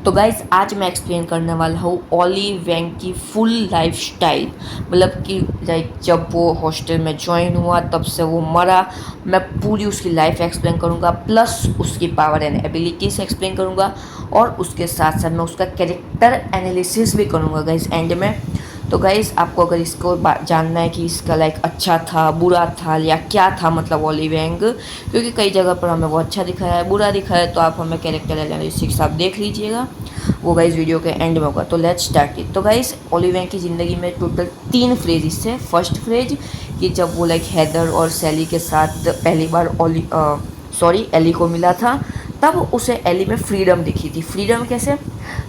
तो गाइज आज मैं एक्सप्लेन करने वाला हूँ ओली वैंग की फुल लाइफ स्टाइल। मतलब कि लाइक जब वो हॉस्टल में ज्वाइन हुआ तब से वो मरा, मैं पूरी उसकी लाइफ एक्सप्लेन करूँगा, प्लस उसकी पावर एंड एबिलिटीज एक्सप्लेन करूँगा और उसके साथ साथ मैं उसका कैरेक्टर एनालिसिस भी करूँगा गाइज एंड में। तो गाइज़ आपको अगर इसको जानना है कि इसका लाइक अच्छा था बुरा था या क्या था मतलब ओली वैंग, क्योंकि कई जगह पर हमें वो अच्छा दिखाया है बुरा दिखाया है, तो आप हमें कैरेक्टर एनालिसिस आप देख लीजिएगा, वो गाइज़ वीडियो के एंड में होगा। तो लेट्स स्टार्ट इट। तो गाइज़ ओली वैंग की ज़िंदगी में टोटल 3 फ्रेज थे। फर्स्ट फ्रेज कि जब वो लाइक हैदर और सैली के साथ पहली बार एली को मिला था, तब उसे एली में फ्रीडम दिखी थी। फ्रीडम कैसे?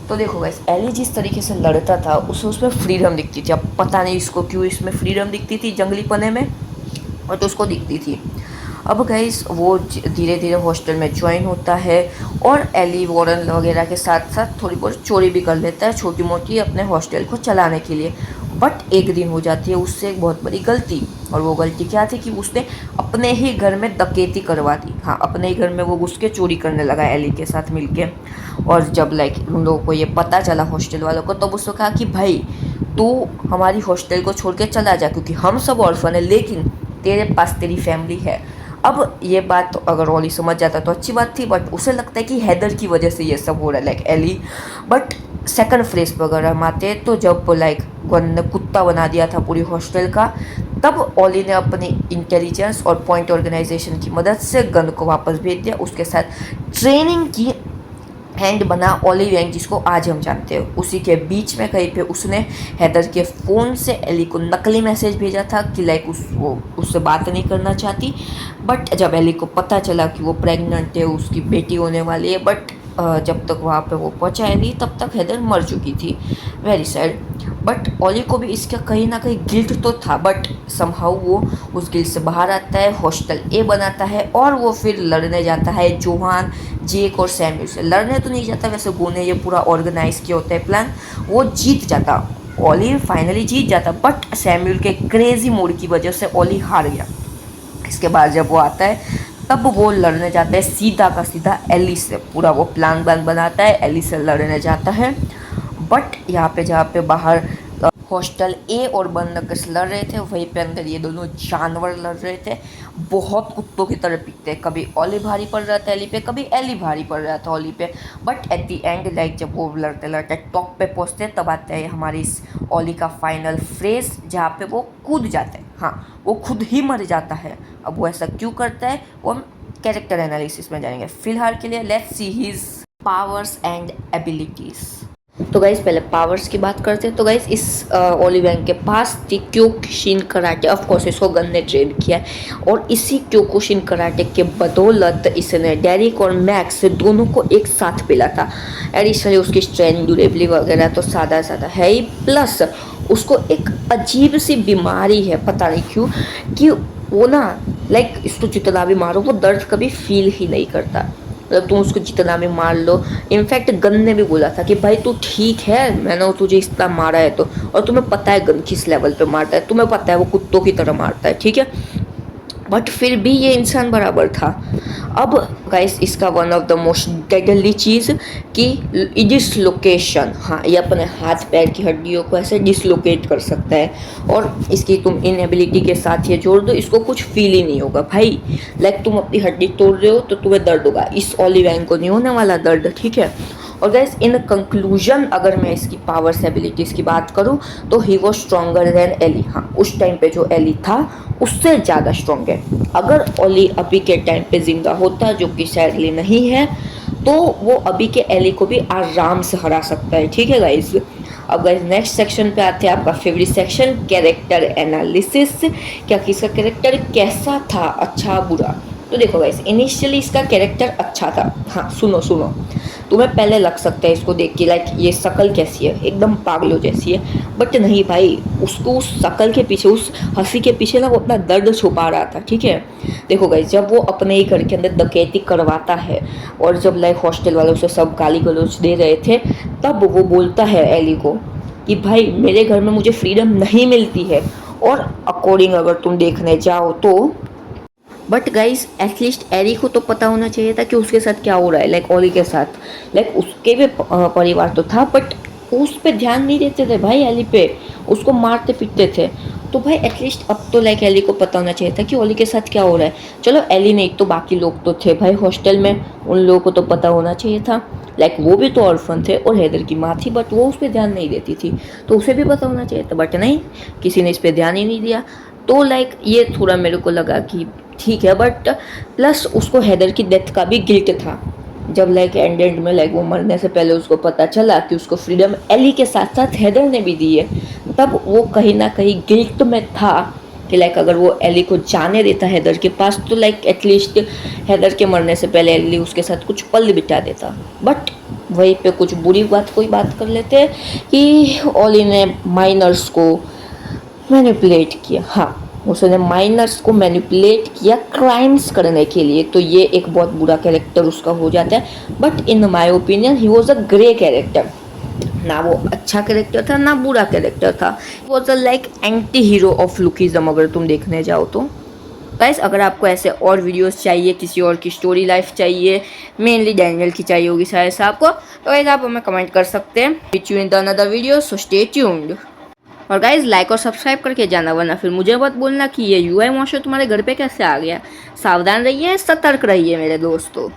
तो देखो गाइस, एली जिस तरीके से लड़ता था उसे उसमें फ्रीडम दिखती थी। अब पता नहीं इसको क्यों इसमें फ्रीडम दिखती थी जंगली पने में, और तो उसको दिखती थी। अब गाइस वो धीरे धीरे हॉस्टल में ज्वाइन होता है और एली वॉरन वगैरह के साथ साथ थोड़ी बहुत चोरी भी कर लेता है छोटी मोटी अपने हॉस्टल को चलाने के लिए। बट एक दिन हो जाती है उससे एक बहुत बड़ी गलती, और वो गलती क्या थी कि उसने अपने ही घर में डकैती करवा दी। हाँ, अपने ही घर में वो घुस के चोरी करने लगा एली के साथ मिलके। और जब लाइक उन लोगों को ये पता चला हॉस्टल वालों को, तब उसने कहा कि भाई तू हमारी हॉस्टल को छोड़ के चला जा, क्योंकि हम सब ऑर्फन है लेकिन तेरे पास तेरी फैमिली है। अब ये बात तो अगर ओली समझ जाता तो अच्छी बात थी, बट उसे लगता है कि हैदर की वजह से ये सब हो रहा है लाइक एली। बट सेकंड फ्रेज पर अगर हम आते तो जब लाइक गन ने कुत्ता बना दिया था पूरी हॉस्टल का, तब ओली ने अपनी इंटेलिजेंस और पॉइंट ऑर्गेनाइजेशन की मदद से गन को वापस भेज दिया, उसके साथ ट्रेनिंग की हैंड बना ओली वैंग जिसको आज हम जानते हैं। उसी के बीच में कहीं पे उसने हैदर के फ़ोन से एली को नकली मैसेज भेजा था कि लाइक वो उससे बात नहीं करना चाहती। बट जब एली को पता चला कि वो प्रेग्नेंट है, उसकी बेटी होने वाली है, बट जब तक वहाँ पे वो पहुँचा एली तब तक हैदर मर चुकी थी। Very sad. बट ओली को भी इसका कहीं ना कहीं गिल्ट तो था, बट समहाउ वो उस गिल्ट से बाहर आता है, हॉस्टल ए बनाता है और वो फिर लड़ने जाता है जोहान, जेक और सैम्यूल से। लड़ने तो नहीं जाता, वैसे वो ने ये पूरा ऑर्गेनाइज किया होता है प्लान, वो जीत जाता। ओली फाइनली जीत जाता, बट सैम्यूल के क्रेजी मूड की वजह से ओली हार गया। इसके बाद जब वो आता है तब वो लड़ने जाता है सीधा का सीधा एली से। पूरा वो प्लान बनाता है, एली से लड़ने जाता है। बट यहाँ पे जहाँ पे बाहर हॉस्टल ए और बर्नकस लड़ रहे थे, वहीं पे अंदर ये दोनों जानवर लड़ रहे थे। बहुत कुत्तों की तरह पीटते, कभी ओली भारी पड़ रहा था एली पे, कभी एली भारी पड़ रहा था ओली पे। But at the and like जब वो लड़ते लड़ते टॉप पे पहुँचते तब आता है हमारी इस ओली का फाइनल फ्रेज, जहाँ पे वो कूद जाते हैं। हाँ, वो खुद ही मर जाता है। अब वो ऐसा क्यों करता है वो हम कैरेक्टर एनालिसिस में जाएंगे। फिलहाल के लिए let's see his powers and abilities. तो गाइज पहले पावर्स की बात करते हैं। तो गाइज इस ओली वैंग के पास थी क्योकुशिन कराटे। ऑफ कोर्स इसको गन ने ट्रेन किया है, और इसी क्योकुशिन कराटे के बदौलत इसने डेरिक और मैक्स दोनों को एक साथ पिला था। एडिशनली उसकी स्ट्रेंथ ड्यूरेबिलिटी वगैरह तो सादा सादा है ही, प्लस उसको एक अजीब सी बीमारी है, पता नहीं क्यों, कि वो ना लाइक इसको जितना भी मारो वो दर्द कभी फील ही नहीं करता। मतलब तुम उसको जितना भी मार लो। इनफैक्ट गन ने भी बोला था कि भाई तू ठीक है, मैंने तुझे इतना मारा है तो, और तुम्हें पता है गन किस लेवल पे मारता है, तुम्हें पता है वो कुत्तों की तरह मारता है, ठीक है, बट फिर भी ये इंसान बराबर था। अब गाइस इसका one of the most deadly चीज़ कि डिसलोकेशन। हाँ, ये अपने हाथ पैर की हड्डियों को ऐसे डिसलोकेट कर सकता है, और इसकी तुम इनएबिलिटी के साथ ये जोड़ दो, इसको कुछ फील ही नहीं होगा भाई। लाइक तुम अपनी हड्डी तोड़ रहे हो तो तुम्हें दर्द होगा, इस ओली वैंग को नहीं होने वाला दर्द, ठीक है। और गाइस इन कंक्लूजन अगर मैं इसकी पावर्स एबिलिटीज़ की बात करूँ तो ही वो स्ट्रॉन्गर देन एली। हाँ, उस टाइम पे जो एली था उससे ज़्यादा स्ट्रॉन्ग है। अगर ओली अभी के टाइम पे जिंदा होता, जो कि सैडली नहीं है, तो वो अभी के एली को भी आराम से हरा सकता है, ठीक है गाइस। अब गाइस नेक्स्ट सेक्शन पे आते हैं, आपका फेवरेट सेक्शन, कैरेक्टर एनालिसिस। क्या कि इसका कैरेक्टर कैसा था, अच्छा बुरा। तो देखो गाइस, इनिशियली इसका कैरेक्टर अच्छा था। हाँ सुनो सुनो, तुम्हें पहले लग सकता है इसको देख के लाइक ये शक्ल कैसी है, एकदम पागलों जैसी है, बट नहीं भाई, उसको उस शक्ल के पीछे, उस हंसी के पीछे ना वो अपना दर्द छुपा रहा था, ठीक है। देखो गाइस, जब वो अपने ही घर के अंदर डकैती करवाता है और जब लाइक हॉस्टल वाले उसे सब गाली गलौज दे रहे थे, तब वो बोलता है एली को कि भाई मेरे घर में मुझे फ्रीडम नहीं मिलती है। और अकॉर्डिंग अगर तुम देखने जाओ तो बट गाइस एटलीस्ट एरी को तो पता होना चाहिए था कि उसके साथ क्या हो रहा है, लाइक ओली के साथ। लाइक उसके भी परिवार तो था, बट उस पे ध्यान नहीं देते थे भाई, एली पे उसको मारते पीटते थे। तो भाई एटलीस्ट अब तो लाइक एली को पता होना चाहिए था कि ओली के साथ क्या हो रहा है। चलो एली नहीं तो बाकी लोग तो थे भाई हॉस्टल में, उन लोगों को तो पता होना चाहिए था। लाइक वो भी तो ऑर्फन थे और हैदर की माँ थी, बट वो उस पर ध्यान नहीं देती थी, तो उसे भी पता होना चाहिए था, बट नहीं, किसी ने इस पर ध्यान ही नहीं दिया। तो लाइक ये थोड़ा मेरे को लगा कि ठीक है, बट प्लस उसको हैदर की डेथ का भी गिल्ट था। जब लाइक एंड में लाइक वो मरने से पहले उसको पता चला कि उसको फ्रीडम एली के साथ साथ हैदर ने भी दी है, तब वो कहीं ना कहीं गिल्ट में था कि लाइक अगर वो एली को जाने देता हैदर के पास तो लाइक एटलीस्ट हैदर के मरने से पहले एली उसके साथ कुछ पल बिता देता। बट वहीं पे कुछ बुरी बात कोई बात कर लेते कि ओली ने माइनर्स को मैनिपुलेट किया। हाँ, उसने माइनर्स को मैनिपुलेट किया क्राइम्स करने के लिए, तो ये एक बहुत बुरा कैरेक्टर उसका हो जाता है। But in my opinion he was a grey character, ना वो अच्छा कैरेक्टर था ना बुरा कैरेक्टर था, was a like anti hero of lookism अगर तुम देखने जाओ तो। गाइस अगर आपको ऐसे और वीडियोस चाहिए, किसी और की स्टोरी लाइफ चाहिए, मेनली डैनियल की चाहिए होगी शायद से आपको, तो गाइस आप हमें कमेंट कर सकते हैं। Meet you in the another video, so stay tuned. और गाइज लाइक और सब्सक्राइब करके जाना, वरना फिर मुझे मत बोलना कि ये यूआई मॉन्स्टर तुम्हारे घर पे कैसे आ गया। सावधान रहिए, सतर्क रहिए मेरे दोस्तों।